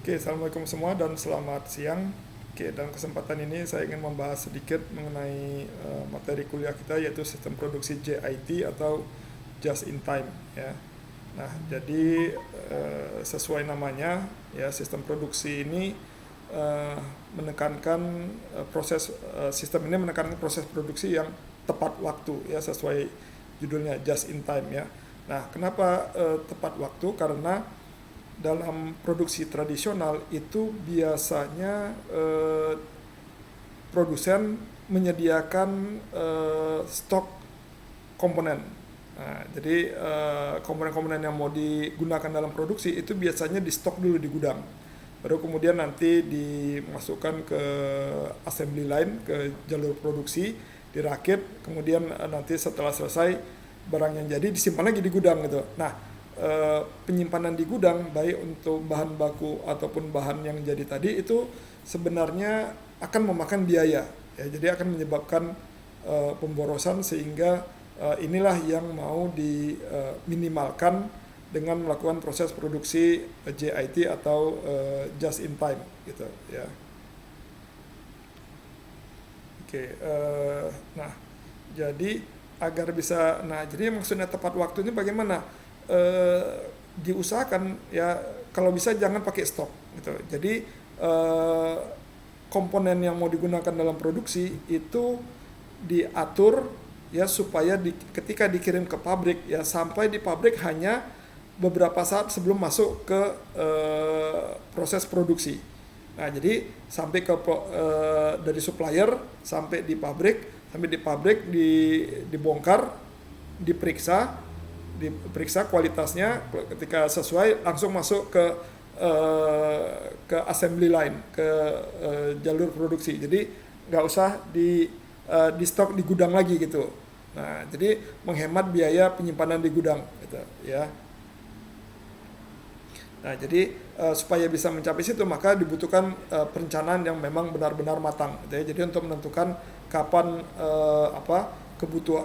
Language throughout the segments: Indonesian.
Oke, Assalamualaikum semua dan selamat siang. Oke, dalam kesempatan ini saya ingin membahas sedikit mengenai materi kuliah kita yaitu sistem produksi JIT atau Just in Time ya. Nah, jadi sesuai namanya ya, sistem produksi ini menekankan sistem ini menekankan proses produksi yang tepat waktu ya, sesuai judulnya Just in Time ya. Nah, kenapa tepat waktu? Karena dalam produksi tradisional itu biasanya produsen menyediakan stok komponen. Nah, jadi komponen-komponen yang mau digunakan dalam produksi itu biasanya di stok dulu di gudang. Baru kemudian nanti dimasukkan ke assembly line, ke jalur produksi, dirakit, kemudian nanti setelah selesai barang yang jadi disimpan lagi di gudang gitu. Nah, penyimpanan di gudang baik untuk bahan baku ataupun bahan yang jadi tadi itu sebenarnya akan memakan biaya ya, jadi akan menyebabkan pemborosan sehingga inilah yang mau diminimalkan dengan melakukan proses produksi JIT atau just in time gitu ya. Oke, nah jadi jadi maksudnya tepat waktu ini bagaimana? Diusahakan ya kalau bisa jangan pakai stok gitu. Jadi komponen yang mau digunakan dalam produksi itu diatur ya supaya ketika dikirim ke pabrik ya sampai di pabrik hanya beberapa saat sebelum masuk ke proses produksi. Nah, jadi sampai ke dari supplier sampai di pabrik dibongkar, diperiksa kualitasnya, ketika sesuai langsung masuk ke assembly line, ke jalur produksi. Jadi nggak usah di stok di gudang lagi gitu. Nah, jadi menghemat biaya penyimpanan di gudang gitu ya. Nah, jadi supaya bisa mencapai situ maka dibutuhkan perencanaan yang memang benar-benar matang gitu ya. Jadi untuk menentukan kapan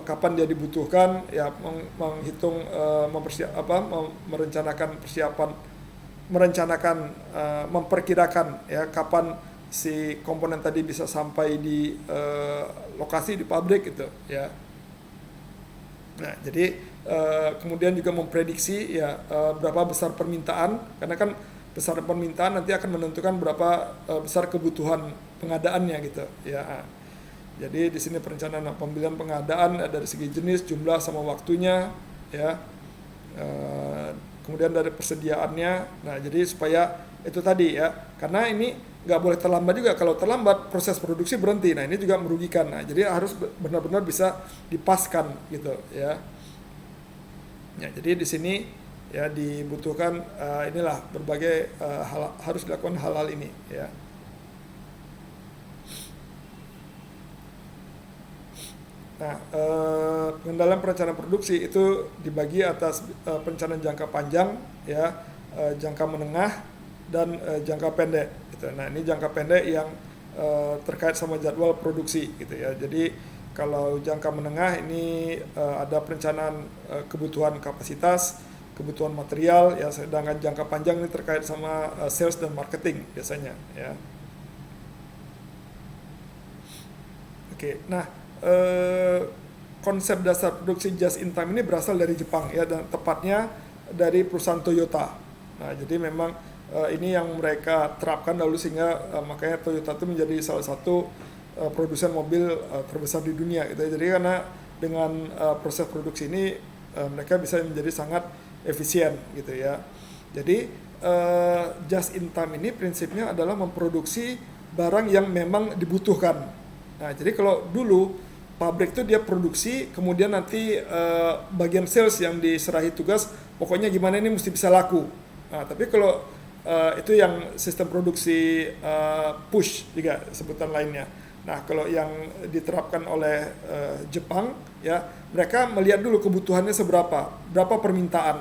kapan dia dibutuhkan ya, menghitung memperkirakan ya kapan si komponen tadi bisa sampai di lokasi di pabrik gitu ya. Nah, jadi kemudian juga memprediksi ya berapa besar permintaan, karena kan besar permintaan nanti akan menentukan berapa besar kebutuhan pengadaannya gitu ya. Jadi di sini perencanaan pembelian pengadaan dari segi jenis, jumlah sama waktunya ya. Kemudian dari persediaannya. Nah, jadi supaya itu tadi ya. Karena ini nggak boleh terlambat juga. Kalau terlambat proses produksi berhenti. Nah, ini juga merugikan. Nah, jadi harus benar-benar bisa dipaskan gitu ya. Ya, jadi di sini ya dibutuhkan inilah berbagai harus dilakukan hal-hal ini ya. Nah, pengendalian perencanaan produksi itu dibagi atas perencanaan jangka panjang, ya, jangka menengah, dan jangka pendek. Gitu. Nah, ini jangka pendek yang terkait sama jadwal produksi, gitu ya. Jadi kalau jangka menengah ini ada perencanaan kebutuhan kapasitas, kebutuhan material, ya. Sedangkan jangka panjang ini terkait sama sales dan marketing biasanya, ya. Oke, nah. Konsep dasar produksi just in time ini berasal dari Jepang ya, dan tepatnya dari perusahaan Toyota. Nah, jadi memang ini yang mereka terapkan dahulu sehingga makanya Toyota itu menjadi salah satu produsen mobil terbesar di dunia gitu. Jadi karena dengan proses produksi ini mereka bisa menjadi sangat efisien gitu ya. Jadi just in time ini prinsipnya adalah memproduksi barang yang memang dibutuhkan. Nah, jadi kalau dulu pabrik itu dia produksi, kemudian nanti bagian sales yang diserahi tugas, pokoknya gimana ini mesti bisa laku. Nah, tapi kalau itu yang sistem produksi push juga sebutan lainnya. Nah, kalau yang diterapkan oleh Jepang, ya mereka melihat dulu kebutuhannya berapa permintaan.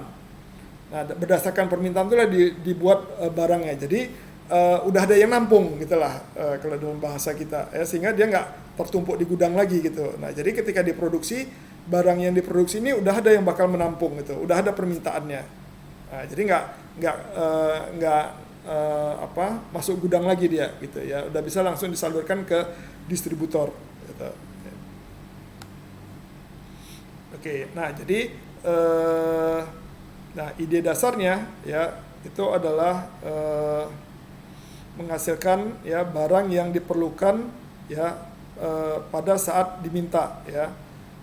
Nah, berdasarkan permintaan itulah dibuat barangnya. Jadi udah ada yang nampung gitulah kalau dalam bahasa kita ya, sehingga dia nggak tertumpuk di gudang lagi gitu. Nah, jadi ketika diproduksi, barang yang diproduksi ini udah ada yang bakal menampung gitu, udah ada permintaannya. Nah, jadi nggak masuk gudang lagi dia gitu ya, udah bisa langsung disalurkan ke distributor gitu. Oke, nah jadi ide dasarnya ya itu adalah menghasilkan ya barang yang diperlukan ya pada saat diminta ya.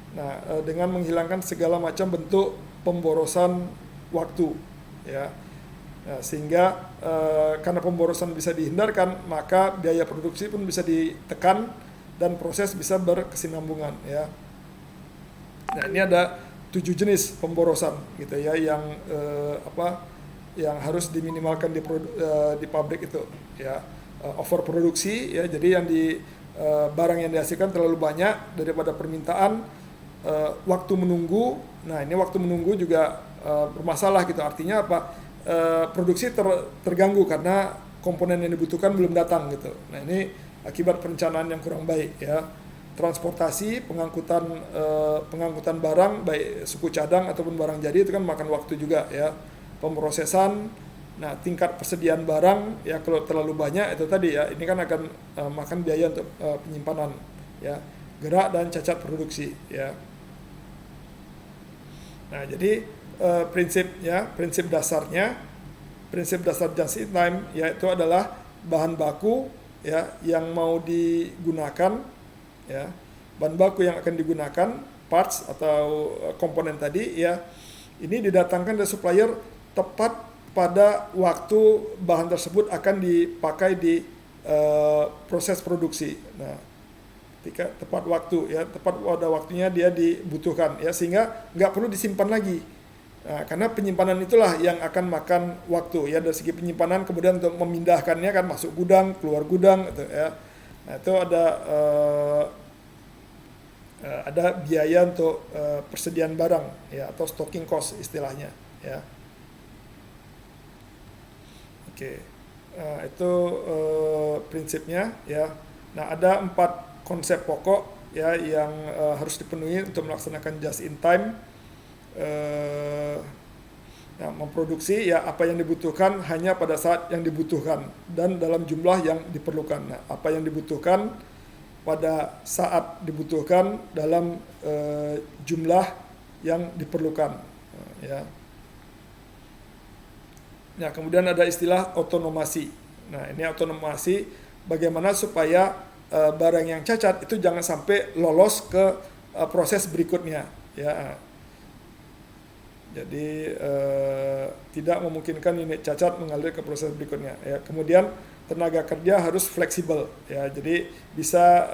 Nah, dengan menghilangkan segala macam bentuk pemborosan waktu ya. Nah, sehingga karena pemborosan bisa dihindarkan, maka biaya produksi pun bisa ditekan dan proses bisa berkesinambungan ya. Nah, ini ada 7 jenis pemborosan gitu ya yang yang harus diminimalkan di pabrik itu ya. Overproduksi ya, jadi yang barang yang dihasilkan terlalu banyak daripada permintaan. Waktu menunggu, nah ini waktu menunggu juga bermasalah gitu, artinya apa? Produksi terganggu karena komponen yang dibutuhkan belum datang gitu. Nah ini akibat perencanaan yang kurang baik ya. Transportasi, pengangkutan barang baik suku cadang ataupun barang jadi itu kan makan waktu juga ya. Pemrosesan, nah tingkat persediaan barang ya kalau terlalu banyak itu tadi ya, ini kan akan makan biaya untuk penyimpanan ya, gerak dan cacat produksi ya. Nah jadi prinsip dasar just in time yaitu adalah bahan baku ya yang mau digunakan ya, bahan baku yang akan digunakan, parts atau komponen tadi ya, ini didatangkan dari supplier tepat pada waktu bahan tersebut akan dipakai di proses produksi. Nah, ketika tepat waktu ya, tepat pada waktunya dia dibutuhkan ya, sehingga nggak perlu disimpan lagi. Nah, karena penyimpanan itulah yang akan makan waktu ya, dari segi penyimpanan, kemudian untuk memindahkannya kan masuk gudang, keluar gudang gitu ya. Nah, itu ada biaya untuk persediaan barang ya, atau stocking cost istilahnya ya. Oke, itu prinsipnya ya. Nah, ada 4 konsep pokok ya yang harus dipenuhi untuk melaksanakan just in time. Nah, memproduksi ya apa yang dibutuhkan hanya pada saat yang dibutuhkan dan dalam jumlah yang diperlukan. Nah, apa yang dibutuhkan pada saat dibutuhkan dalam jumlah yang diperlukan ya. Nah, kemudian ada istilah otonomasi. Nah, ini otonomasi bagaimana supaya barang yang cacat itu jangan sampai lolos ke proses berikutnya ya. Jadi tidak memungkinkan unit cacat mengalir ke proses berikutnya ya. Kemudian tenaga kerja harus fleksibel ya. Jadi bisa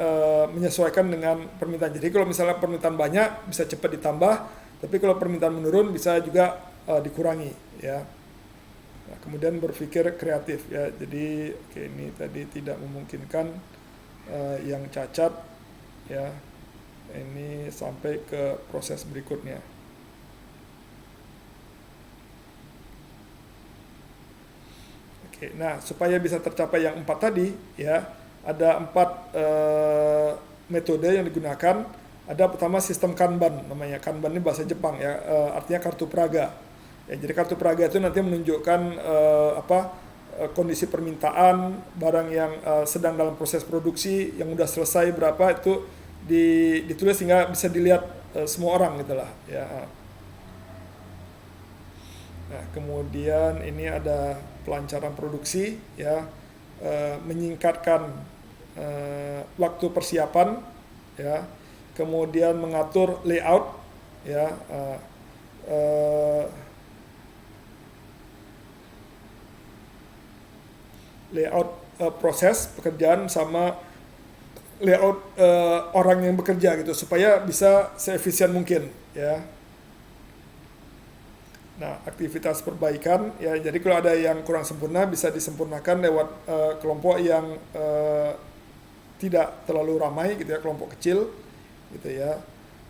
menyesuaikan dengan permintaan. Jadi kalau misalnya permintaan banyak bisa cepat ditambah, tapi kalau permintaan menurun bisa juga dikurangi ya. Nah, kemudian berpikir kreatif ya. Jadi ini tadi tidak memungkinkan yang cacat ya. Ini sampai ke proses berikutnya. Oke, nah supaya bisa tercapai yang 4 tadi ya, ada 4 metode yang digunakan. Ada pertama sistem Kanban, namanya Kanban ini bahasa Jepang ya, artinya kartu praga. Ya, jadi kartu praga itu nanti menunjukkan kondisi permintaan barang yang sedang dalam proses produksi, yang udah selesai berapa itu ditulis sehingga bisa dilihat semua orang gitulah ya. Nah, kemudian ini ada pelancaran produksi ya, menyingkatkan waktu persiapan ya, kemudian mengatur layout ya, layout proses pekerjaan sama layout orang yang bekerja gitu supaya bisa seefisien mungkin ya. Nah, aktivitas perbaikan ya, jadi kalau ada yang kurang sempurna bisa disempurnakan lewat kelompok yang tidak terlalu ramai gitu ya, kelompok kecil gitu ya.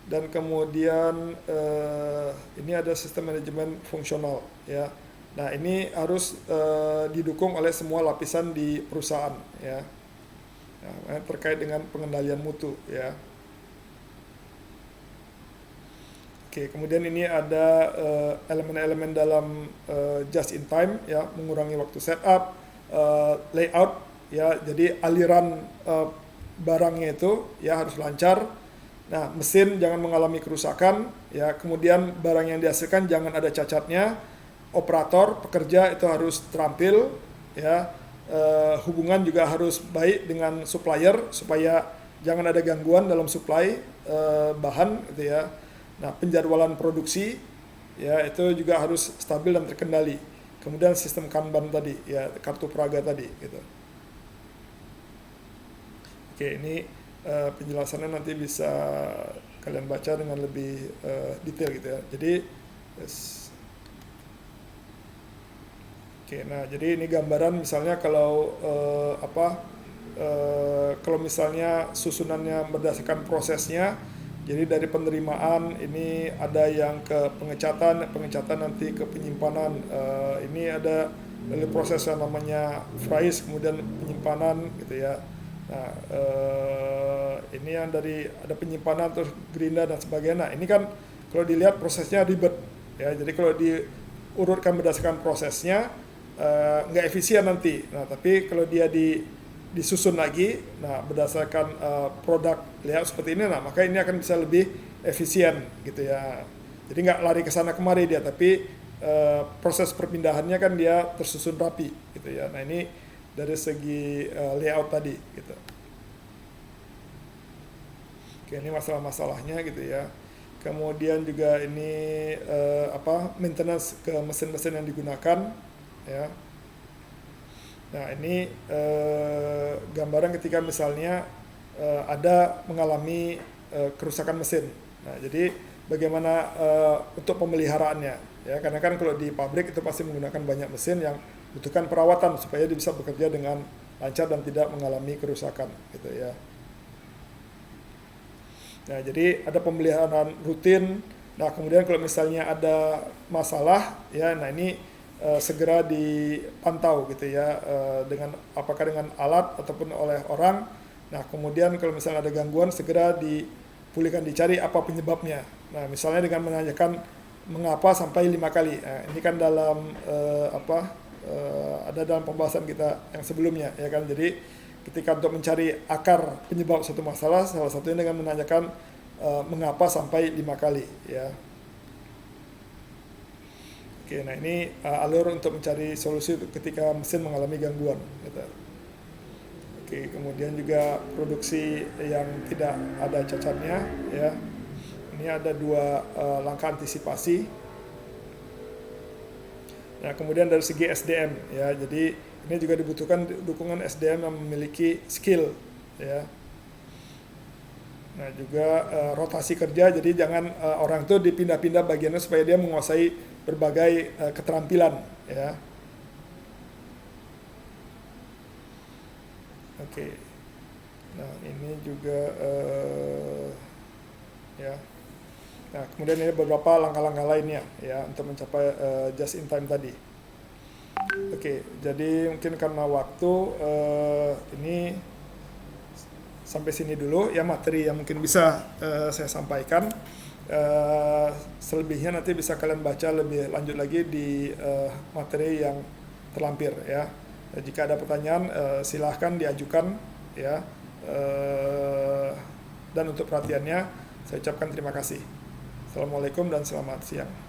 Dan kemudian ini ada sistem manajemen fungsional ya. Nah, ini harus didukung oleh semua lapisan di perusahaan ya. Nah, terkait dengan pengendalian mutu ya. Oke, kemudian ini ada elemen-elemen dalam just in time ya, mengurangi waktu setup, layout ya, jadi aliran barangnya itu ya harus lancar. Nah, mesin jangan mengalami kerusakan ya, kemudian barang yang dihasilkan jangan ada cacatnya. Operator, pekerja itu harus terampil ya. Hubungan juga harus baik dengan supplier supaya jangan ada gangguan dalam supply bahan gitu ya. Nah, penjadwalan produksi ya itu juga harus stabil dan terkendali. Kemudian sistem Kanban tadi ya, kartu praga tadi gitu. Oke, ini penjelasannya nanti bisa kalian baca dengan lebih detail gitu ya. Jadi oke, nah jadi ini gambaran misalnya kalau kalau misalnya susunannya berdasarkan prosesnya, jadi dari penerimaan ini ada yang ke pengecatan nanti ke penyimpanan. Ini ada dari proses yang namanya fries, kemudian penyimpanan gitu ya. Nah, ini yang dari ada penyimpanan terus gerinda dan sebagainya. Nah, ini kan kalau dilihat prosesnya ribet ya. Jadi kalau diurutkan berdasarkan prosesnya nggak efisien nanti. Nah, tapi kalau dia disusun lagi, nah berdasarkan produk layout seperti ini, nah maka ini akan bisa lebih efisien gitu ya. Jadi nggak lari ke sana kemari dia, tapi proses perpindahannya kan dia tersusun rapi gitu ya. Nah ini dari segi layout tadi gitu. Oke, ini masalah-masalahnya gitu ya. Kemudian juga ini maintenance ke mesin-mesin yang digunakan ya. Nah ini gambaran ketika misalnya ada mengalami kerusakan mesin. Nah jadi bagaimana untuk pemeliharaannya ya, karena kan kalau di pabrik itu pasti menggunakan banyak mesin yang butuhkan perawatan supaya dia bisa bekerja dengan lancar dan tidak mengalami kerusakan gitu ya. Nah jadi ada pemeliharaan rutin. Nah kemudian kalau misalnya ada masalah ya, nah ini segera dipantau gitu ya, dengan apakah dengan alat ataupun oleh orang. Nah kemudian kalau misalnya ada gangguan segera dipulihkan, dicari apa penyebabnya. Nah misalnya dengan menanyakan mengapa sampai 5 kali. Nah, ini kan dalam ada dalam pembahasan kita yang sebelumnya ya kan. Jadi ketika untuk mencari akar penyebab suatu masalah, salah satunya dengan menanyakan mengapa sampai 5 kali ya. Oke, nah ini alur untuk mencari solusi ketika mesin mengalami gangguan. Gitu. Oke, kemudian juga produksi yang tidak ada cacatnya, ya. Ini ada 2 langkah antisipasi. Nah, kemudian dari segi SDM, ya, jadi ini juga dibutuhkan dukungan SDM yang memiliki skill, ya. Nah, juga rotasi kerja, jadi jangan orang itu dipindah-pindah bagiannya supaya dia menguasai berbagai keterampilan ya. Oke. Nah, ini juga ya. Nah, kemudian ini beberapa langkah-langkah lainnya ya untuk mencapai just in time tadi. Oke, jadi mungkin karena waktu ini sampai sini dulu ya materi yang mungkin bisa saya sampaikan. Selebihnya nanti bisa kalian baca lebih lanjut lagi di materi yang terlampir ya. Jika ada pertanyaan silahkan diajukan ya. Dan untuk perhatiannya saya ucapkan terima kasih. Assalamualaikum dan selamat siang.